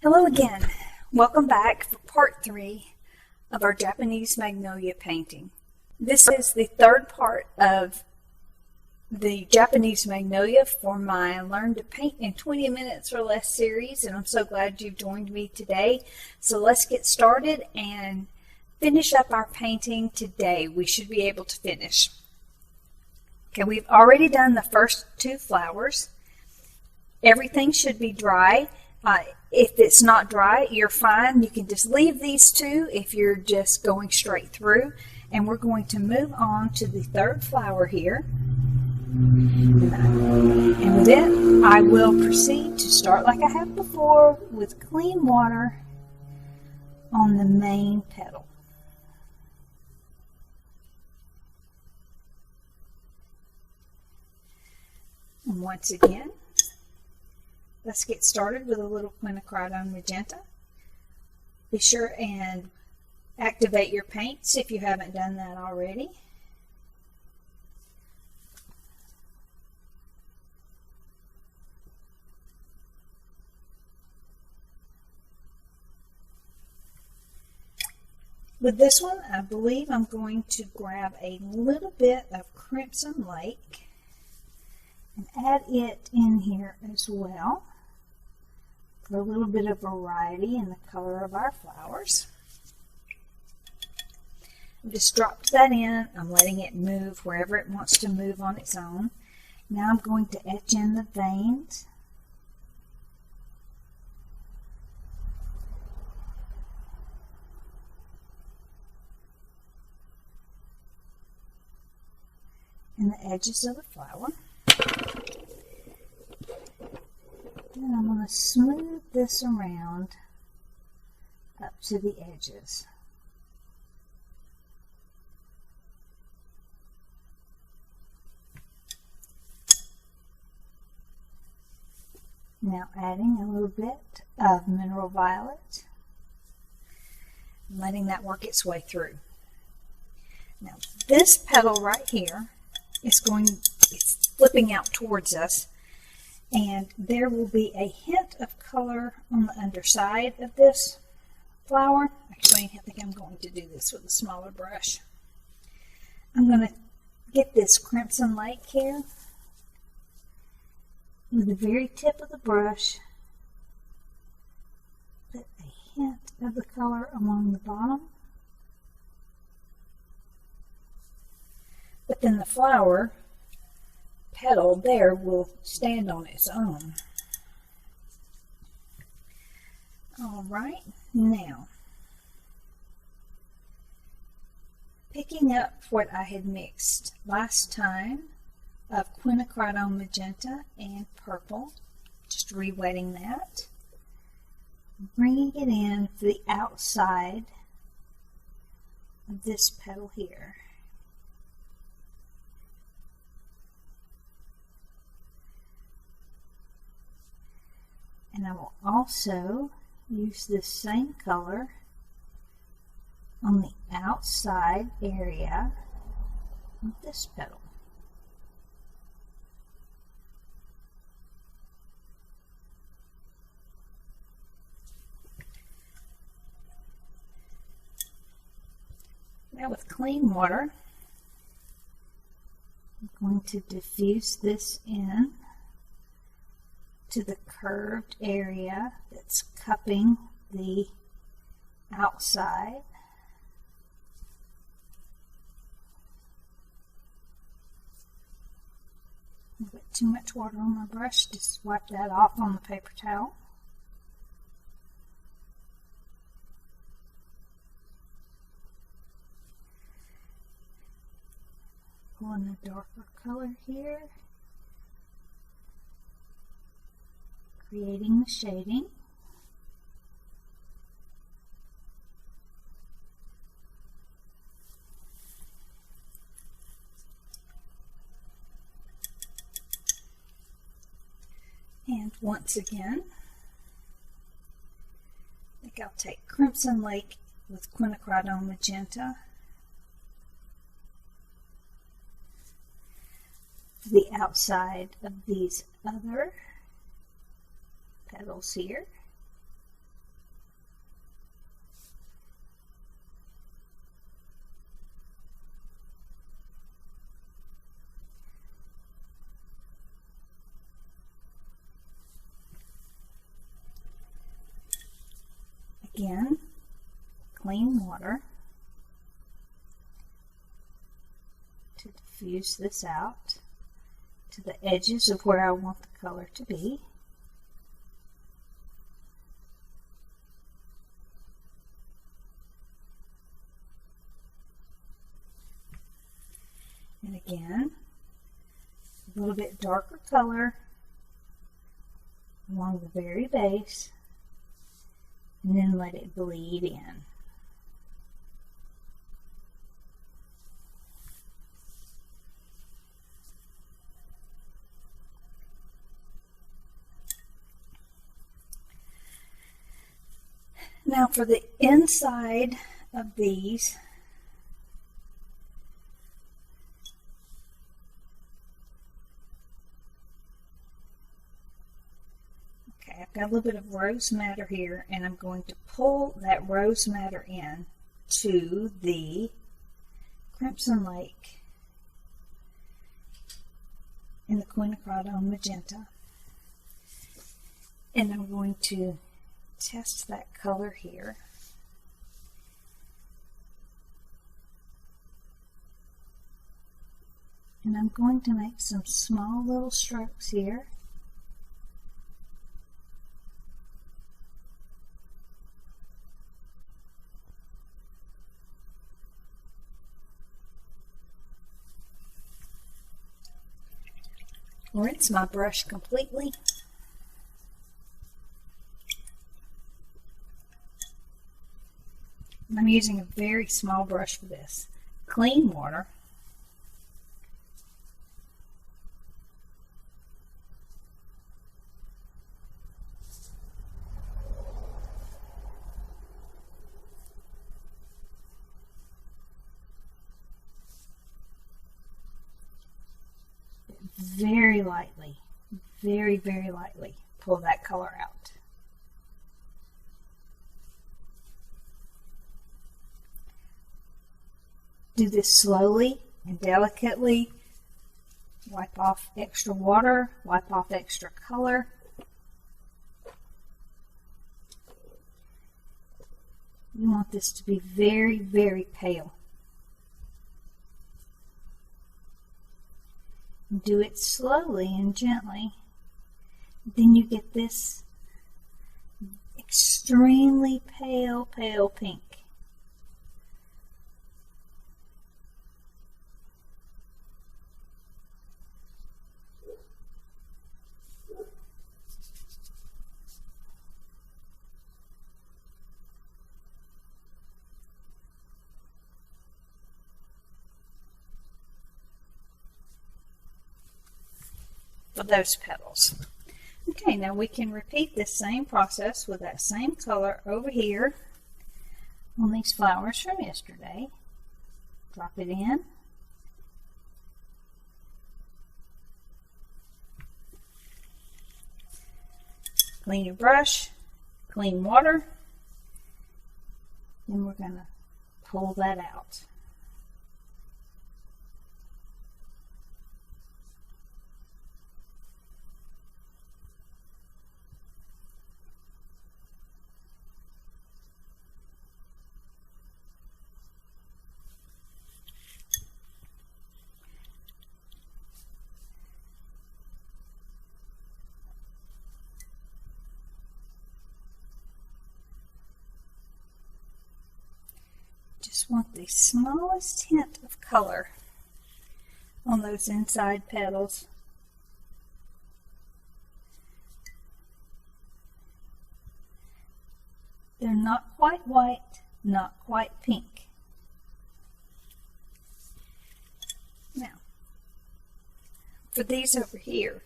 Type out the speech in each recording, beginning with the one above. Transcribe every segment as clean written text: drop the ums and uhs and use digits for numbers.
Hello again. Welcome back for part 3 of our Japanese Magnolia painting. This is the third part of the Japanese Magnolia for my Learn to Paint in 20 Minutes or Less series, and I'm so glad you've joined me today. So let's get started and finish up our painting today. We should be able to finish. Okay, we've already done the first 2 flowers. Everything should be dry. If it's not dry, you're fine. You can just leave these 2 if you're just going straight through. And we're going to move on to the 3rd flower here. And with it, I will proceed to start like I have before with clean water on the main petal. And once again, let's get started with a little quinacridone magenta. Be sure and activate your paints if you haven't done that already. With this one, I believe I'm going to grab a little bit of Crimson Lake and add it in here as well, for a little bit of variety in the color of our flowers. I just dropped that in. I'm letting it move wherever it wants to move on its own. Now I'm going to etch in the veins. And the edges of the flower. And I'm going to smooth this around up to the edges. Now adding a little bit of mineral violet, and letting that work its way through. Now this petal right here is it's flipping out towards us. And there will be a hint of color on the underside of this flower. Actually, I think I'm going to do this with a smaller brush. I'm going to get this Crimson Lake here with the very tip of the brush. Put a hint of the color along the bottom. But then the flower petal there will stand on its own. Alright, now picking up what I had mixed last time of quinacridone magenta and purple, just re-wetting that, bringing it in for the outside of this petal here. And I will also use this same color on the outside area of this petal. Now with clean water, I'm going to diffuse this in to the curved area that's cupping the outside. I've got too much water on my brush, just wipe that off on the paper towel. Pulling a darker color here. Creating the shading. And once again, I think I'll take Crimson Lake with quinacridone magenta, the outside of these other petals here. again, clean water to diffuse this out to the edges of where I want the color to be. And again, a little bit darker color along the very base, and then let it bleed in. Now for the inside of these, okay, I've got a little bit of rose madder here, and I'm going to pull that rose madder in to the Crimson Lake and the quinacridone magenta, and I'm going to test that color here. And I'm going to make some small little strokes here. Rinse my brush completely. I'm using a very small brush for this. Clean water. Very lightly, very, very lightly pull that color out. Do this slowly and delicately. Wipe off extra water, wipe off extra color. You want this to be very, very pale. Do it slowly and gently. Then you get this extremely pale, pale pink. For those petals. Okay, now we can repeat this same process with that same color over here on these flowers from yesterday. Drop it in. Clean your brush, clean water, then we're going to pull that out. Just want the smallest hint of color on those inside petals. They're not quite white, not quite pink. Now, for these over here,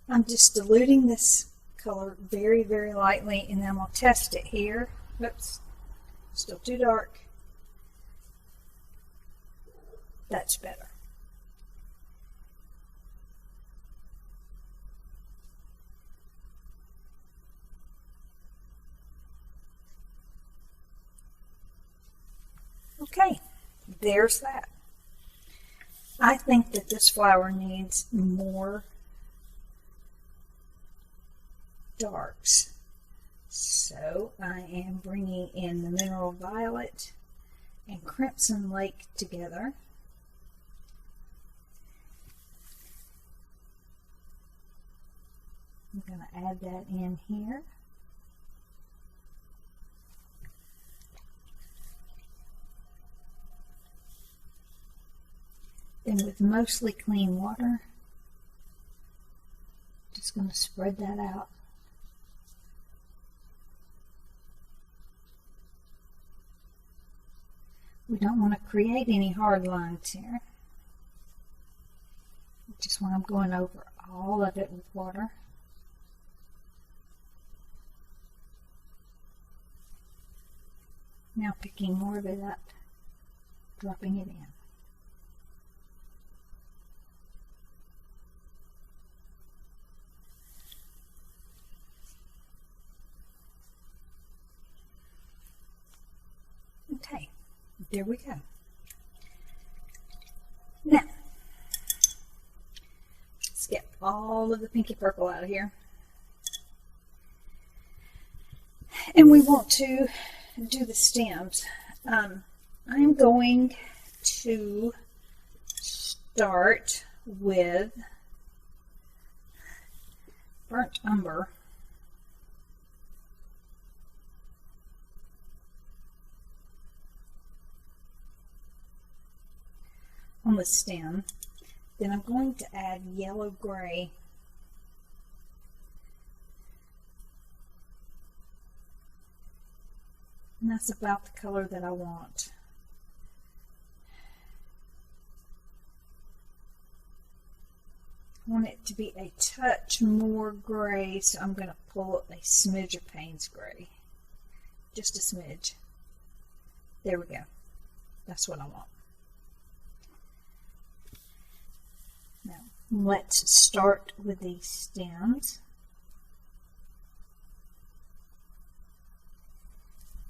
I'm just diluting this color very, very lightly, and then I'm going to test it here. Oops, still too dark. That's better. Okay, there's that. I think that this flower needs more darks. So I am bringing in the Mineral Violet and Crimson Lake together. I'm going to add that in here. Then with mostly clean water, just going to spread that out. We don't want to create any hard lines here. Just when I'm going over all of it with water. Now picking more of it up, dropping it in. Okay, there we go. Now, let's get all of the pinky purple out of here. And we want to do the stems. I'm going to start with burnt umber. On the stem. Then I'm going to add yellow gray. And that's about the color that I want. I want it to be a touch more gray, so I'm going to pull a smidge of Payne's gray. Just a smidge. There we go. That's what I want. Now, let's start with these stems.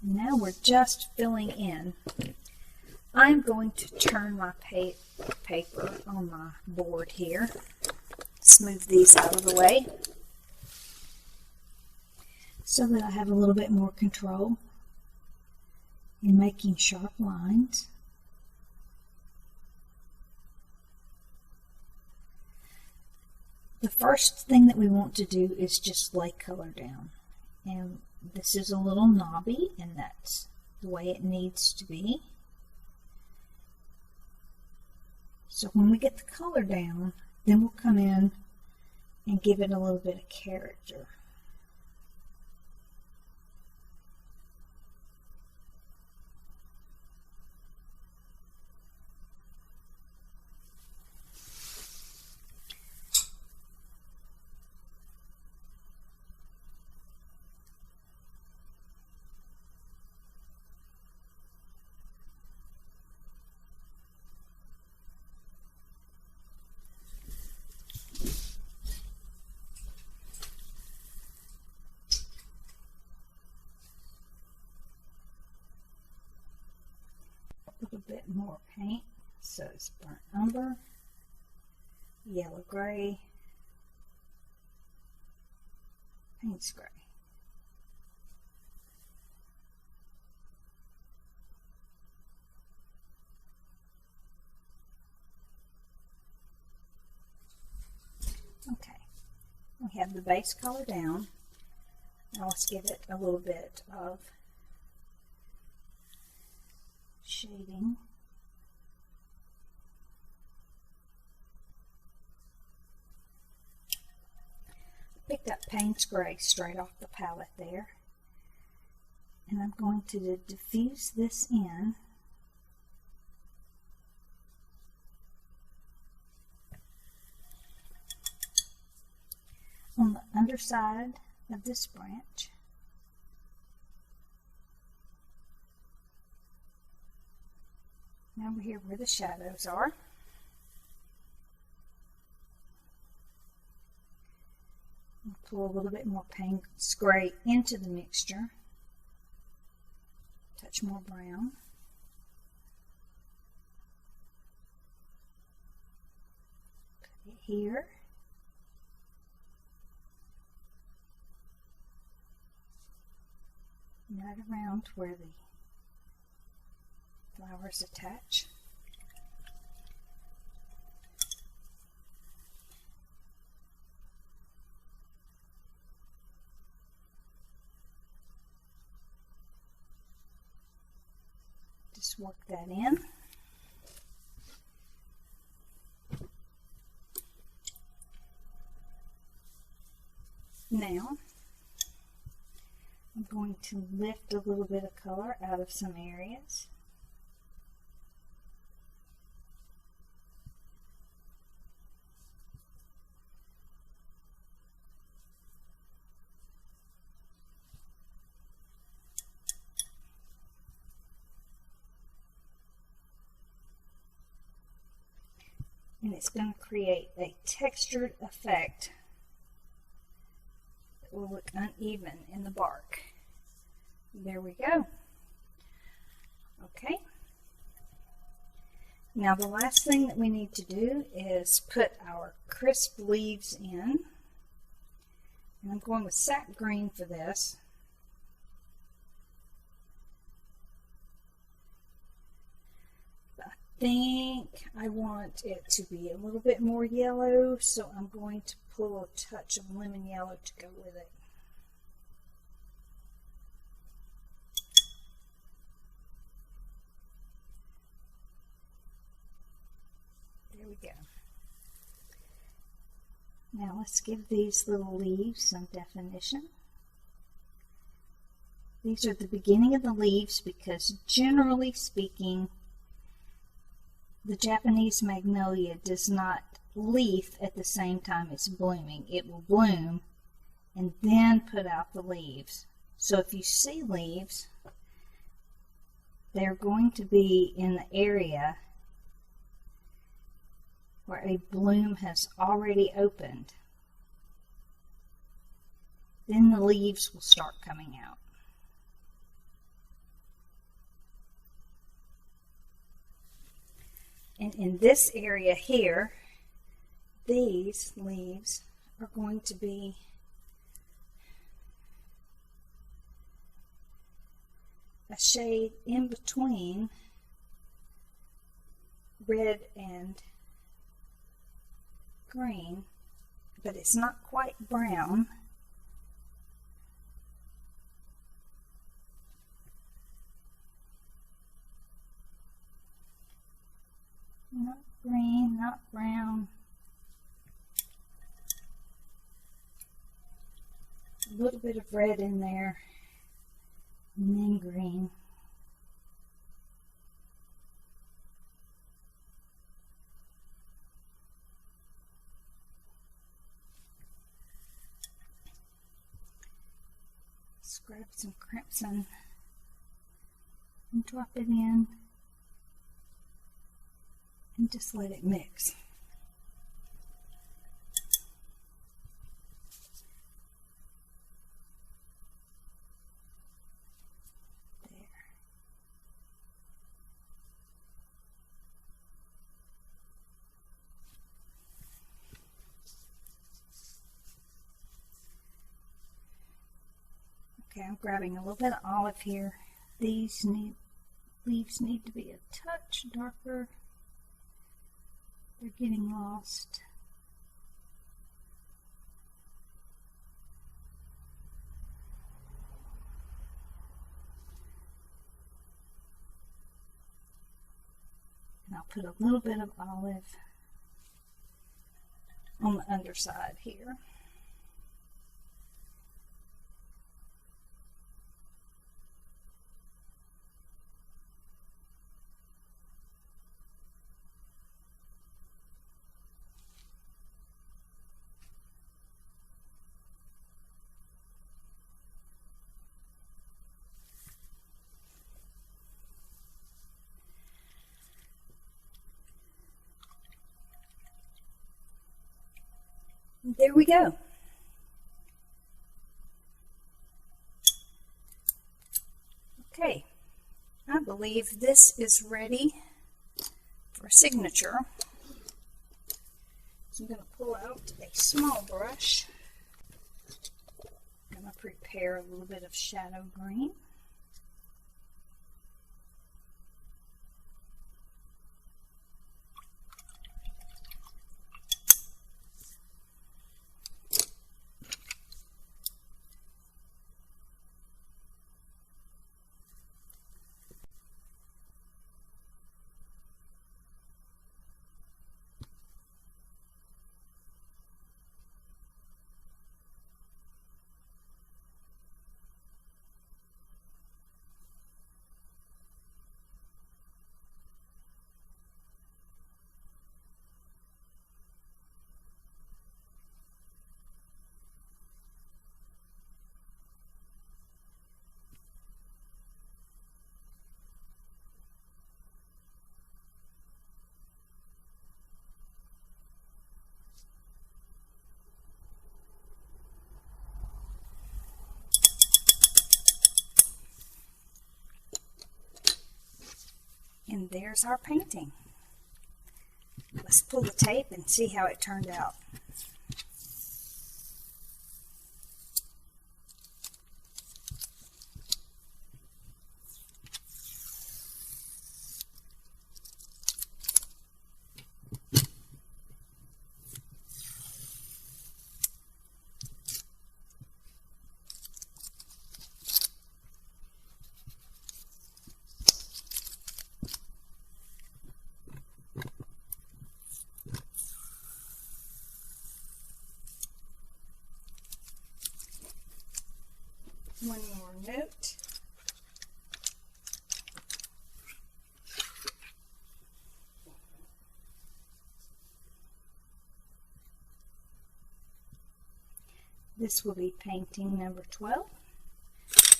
Now we're just filling in. I'm going to turn my paper on my board here. Smooth these out of the way so that I have a little bit more control in making sharp lines. The first thing that we want to do is just lay color down. And this is a little knobby, and that's the way it needs to be. So when we get the color down, then we'll come in and give it a little bit of character. A little bit more paint, so it's burnt umber, yellow gray, Payne's gray. Okay, we have the base color down. Now let's give it a little bit of shading. Picked up Payne's gray straight off the palette there, and I'm going to diffuse this in. On the underside of this branch. Now we're here where the shadows are. I'll pull a little bit more Payne's gray into the mixture. Touch more brown. Put it here. right around where the flowers attach. Just work that in. Now, I'm going to lift a little bit of color out of some areas. And it's going to create a textured effect that will look uneven in the bark. There we go. Okay. Now the last thing that we need to do is put our crisp leaves in. And I'm going with sap green for this. I think I want it to be a little bit more yellow, so I'm going to pull a touch of lemon yellow to go with it. There we go. Now let's give these little leaves some definition. These are the beginning of the leaves because generally speaking, the Japanese magnolia does not leaf at the same time it's blooming. It will bloom and then put out the leaves. So if you see leaves, they're going to be in the area where a bloom has already opened. Then the leaves will start coming out. And in this area here, these leaves are going to be a shade in between red and green, but it's not quite brown. Not green, not brown. A little bit of red in there, and then green. Let's grab some crimson and drop it in. And just let it mix. There. Okay, I'm grabbing a little bit of olive here. These leaves need to be a touch darker. They're getting lost. And I'll put a little bit of olive on the underside here. There we go. Okay, I believe this is ready for signature. So I'm going to pull out a small brush. I'm going to prepare a little bit of shadow green. And there's our painting. Let's pull the tape and see how it turned out. One more note. This will be painting number 12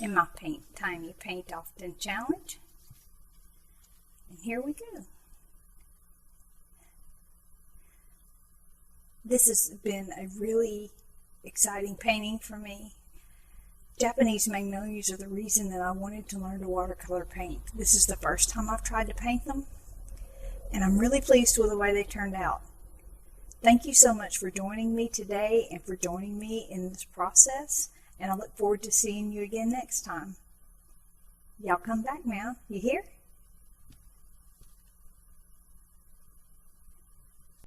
in my Tiny Paint Often Challenge. And here we go. This has been a really exciting painting for me. Japanese magnolias are the reason that I wanted to learn to watercolor paint. This is the first time I've tried to paint them, and I'm really pleased with the way they turned out. Thank you so much for joining me today and for joining me in this process, and I look forward to seeing you again next time. Y'all come back now. You hear?